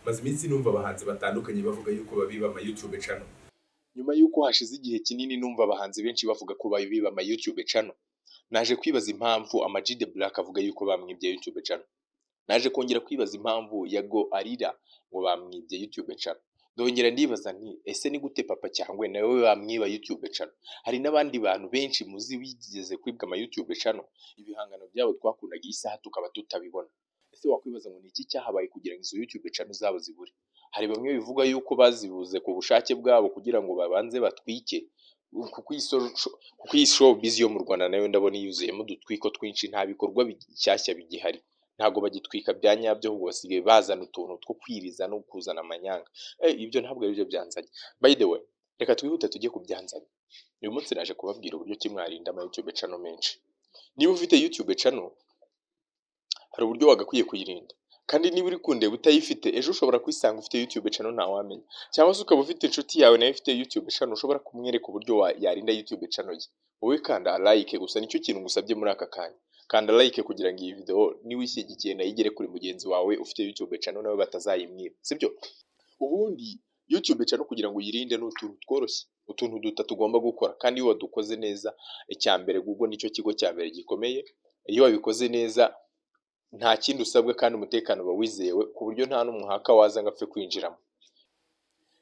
maze iminsi numva abahanzi batandukanye bavuga yuko babiba ama YouTube channel. Nyuma yuko hashize igihe kinini numva abahanzi benshi bavuga ko babiba ama YouTube channel, naje kwibaza impamvu Ama G The Black avuga yuko bamwibye YouTube channel. Naje kongera kwibaza impamvu Yago arira ngo bamwibye YouTube channel. Ndongera ndibaza nti ese ni gute Papa cyangwa nawe bamwiba YouTube channel? Hari n'abandi bantu benshi muzi bigeze kwibwa ama YouTube channel, ibihangano byabo twakundaga isaha tukaba tutabibona. Ese wakwibaza ngo ni iki cyahabaye kugira ngo izo YouTube channel zabo zibure? Hari bamwe bivuga yuko bazibuze ku bushake bwabo kugira ngo babanze batwike, kuko iyi showbiz yo mu Rwanda nayo ndabona yuzuyemo udutwiko twinshi, nta bikorwa bishyashya bigihari. Ntago bagitwika bya nyabyo, ahubwo basigaye bazana utuntu two kwiriza no kuzana amanyanga. Ibyo ntabwo ari byo byanzanye. By the way, reka twihute tujye ku byanzanye. Uyu munsi naje kubabwira uburyo ki mwarinda ama YouTube channel menshi. Niba ufite YouTube channel, hari uburyo wagakwiye kuyirinda. Kandi niba uri kundeba utayifite, ejo ushobora kwisanga ufite YouTube channel nta wamenya. Cyangwa se ukaba ufite inshuti yawe nayo ifite YouTube channel, ushobora kumwereka uburyo yarinda YouTube channel ye. Wowe kanda like gusa, nicyo kintu ngusabye muri aka kanya. Kanda like kugira ngo iyi video niwishyigikiye nayo igere kuri mugenzi wawe ufite YouTube channel nawe batazayimwiba, sibyo? Ubundi YouTube channel kugira ngo uyirinde n'utuntu tworoshye, utuntu dutatu tugomba gukora, kandi iyo wadukoze neza, icyambere Google nicyo kigo cyambere gikomeye. Iyo wabikoze neza nta kindi usabwe kandi umutekano uba wizewe, ku buryo nta n'umuhaka waza ngo apfe kwinjiramo.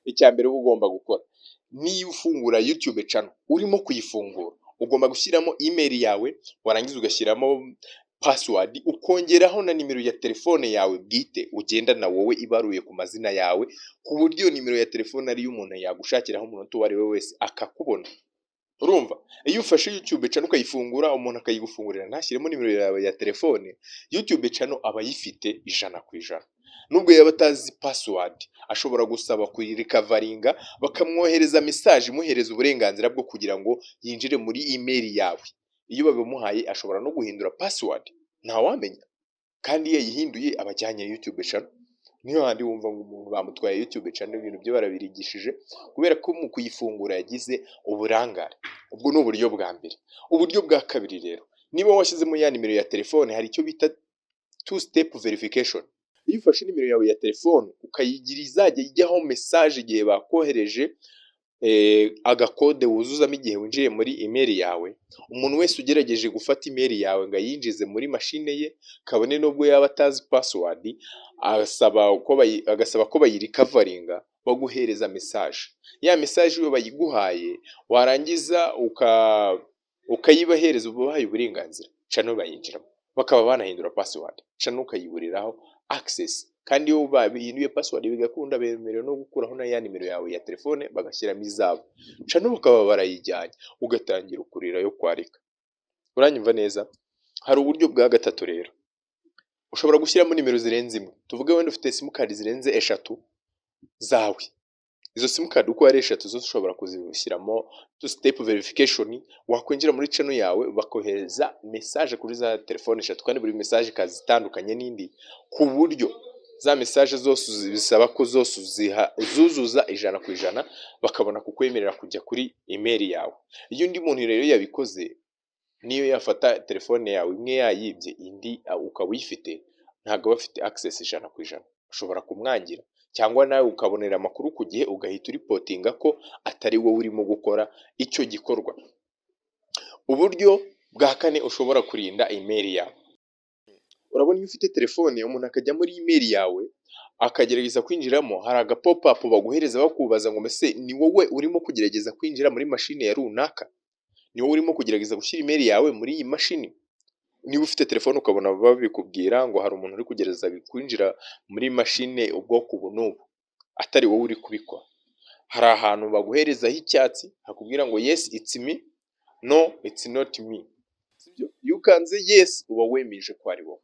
Icyambere ugomba gukora, niba ufungura YouTube channel urimo kuyifungura, ugomba gushyiramo email yawe, warangiza ugashyiramo password, ukongeraho na nimero ya telefone yawe bwite ugendana wowe ibaruye ku mazina yawe, ku buryo nimero ya telefone ari umuntu yagushakiraho umuntu uwo ari we wese akakubona. Urumva? Iyo ufashe YouTube channel ukayifungura, umuntu akayigufungurira ntashyiremo nimero yawe ya telefone, YouTube channel aba yifite 100%. Nubwo yaba atazi password, ashobora gusaba kuyirikavaringa, bakamwohereza message imuhereza uburenganzira bwo kugira ngo yinjire muri email yawe. Iyo babimuhaye ashobora no guhindura password, nta wamenya. Kandi iyo yihinduye abajyanye YouTube channel. Niyo handi wumva ngo umuntu bamutwaye YouTube channel, ibintu byo barabirigishije kubera ko mu kuyifungura yagize uburangare. Ubwo ni uburyo bwa mbere. Uburyo bwa kabiri rero, niba washyizemo ya nimero ya telefone, hari icyo bita two step verification. Iyo ufashe nimero yawe ya telefone ukayigira izajya ijyaho message igihe bakohereje agakode wuzuzamo igihe winjiye muri email yawe, umuntu wese ugerageje gufata email yawe ngo ayinjize muri machine ye, kabone nubwo yaba atazi password, agasaba ko bayirikavaringa, baguhereza message. Ya message yo bayiguhaye, warangiza ukayibahereza ubahaye uburenganzira, channel bayinjiramo, bakaba banahindura password, channel ukayiburiraho access. Kandi iyo babihinduye password bigakunda, bemerewe no gukuraho na ya nimero yawe ya telefone bagashyiramo izabo, channel bakaba barayijyanye, ugatangira ukurira yo kwarika. Uranyumva neza? Hari uburyo bwa gatatu rero, ushobora gushyiramo nimero zirenze imwe. Tuvuge wenda ufite simukadi zirenze 3 zawe, izo simukadi uko ari 3 zose ushobora kuzishyiramo two step verification. Wakwinjira muri channel yawe bakohereza message kuri za telefone 3, kandi buri message kazi itandukanye n'indi, ku buryo za message zose bisaba ko zose uzuzuza 100%, bakabona kukwemerera kujya kuri email yawe. Iyo undi muntu rero yabikoze, niyo yafata telefone yawe imwe yayibye, indi ukawifite, ntago bafite access 100%, ushobora kumwangira, cyangwa nawe ukabonera amakuru ku gihe ugahita reportinga ko atari wowe urimo gukora icyo gikorwa. Uburyo bwa kane ushobora kurinda email yawe, urabona iyo ufite telefone umuntu akajya muri email yawe akagerageza kwinjiramo, hari aga pop up baguhereza bakubaza ngo mese ni wowe urimo kugerageza kwinjira muri machine ya runaka, ni wowe urimo kugerageza gushyira email yawe muri iyi machine. Niba ufite telefone ukabona babikubwira ngo hari umuntu uri kugerageza kwinjira muri machine ubwoko ubu n'ubu, atari wowe uri kubikora, hari ahantu baguherezaho icyatsi hakubwira ngo yes it's me, no it's not me, sibyo? You kanze yes uba wemeje ko ari wowe,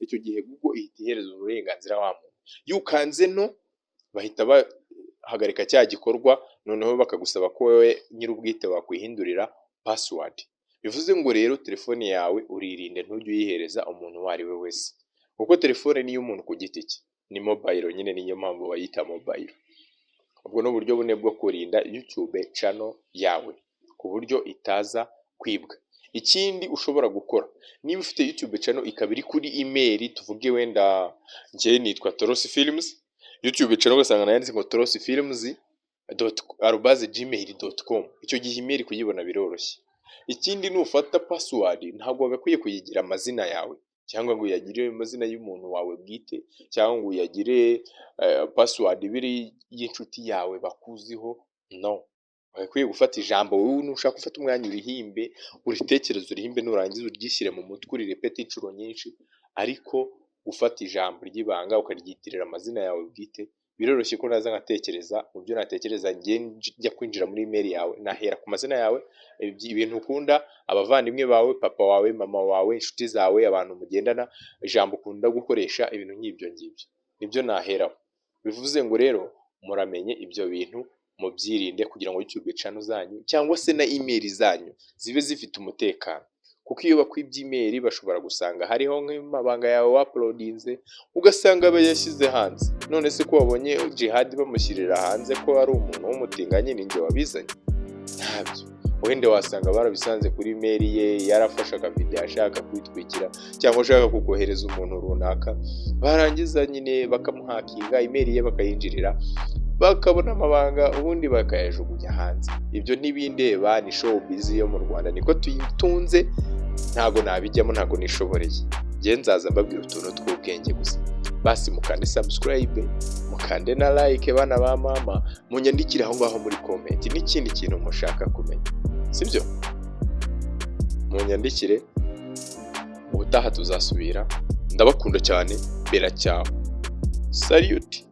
icyo gihe Google ihita ihereza uburenganzira wa muntu. You kanze no, bahita bahagarika cya gikorwa, noneho bakagusaba ko wewe nyir'ubwite wakwihindurira password. Bivuze ngo rero telefone yawe uririnde, ntujye uyihereza umuntu uwo ari we wese, kuko telefone ni y'umuntu ku giti cye, ni mobile nyine, niyo mpamvu bayita mobile. Ubwo no buryo bune bwo kurinda YouTube channel yawe ku buryo itaza kwibwa. Ikindi ushobora gukora, niba ufite YouTube channel ikaba iri kuri email, tuvuge wenda njye nitwa Toros Films, YouTube channel ugasanga nayanditse ngo trossfilms@gmail.com. Icyo gihe email kuyibona biroroshye. Ikindi nufata password ntabwo bagakwiye kuyigira amazina yawe cyangwa ngo uyagire amazina y'umuntu wawe bwite cyangwa ngo uyagire password biri y'inshuti yawe bakuziho. No, bagakwiye gufata ijambo wowe nushaka gufata umwanya urihimbe, uritekereza urihimbe, nurangiza uryishyire mu mutwe urirepete inshuro nyinshi, ariko ufata ijambo ry'ibanga ukaryitirira amazina yawe bwite. Biroroshye ko naza ngatekereza mu byo natekereza njya kwinjira muri email yawe, nahera ku mazina yawe, ibintu ukunda, abavandimwe bawe, papa wawe, mama wawe, inshuti zawe, abantu mugendana, ijambo ukunda gukoresha, ibintu nk'ibyo ngibyo nibyo naheraho. Bivuze ngo rero muramenye ibyo bintu mubyirinde kugira ngo YouTube channel zanyu cyangwa se na email zanyu zibe zifite umutekano, kuko iyo bakwibye email bashobora gusanga hariho nk'amabanga yawe waploadinze ugasanga bayashyize hanze. None se ko wabonye Jihad bamushyirira hanze ko ari umuntu w'umutinganye ninjye wabizanye? Ntabyo. Wende wasanga barabisanze kuri email ye, yarafashe akavideo ashaka kwitwikira cyangwa ashaka kukohereza umuntu runaka, barangiza nyine bakamuhakinga email ye bakayinjirira, bakabona amabanga ubundi bakayajugunya hanze. Ibyo ntibindeba, ni showbiz yo mu Rwanda niko tuyitunze, ntago nabijyamo, ntago nishoboreye. Nge nzaza mbabwira utuntu tw'ubwenge gusa. Basi mukande subscribe, mukande na like bana ba mama, munyandikire aho ngaho muri comment n'ikindi kintu mushaka kumenya, sibyo? Munyandikire, ubutaha tuzasubira. Ndabakunda cyane, bera cyao. Salute.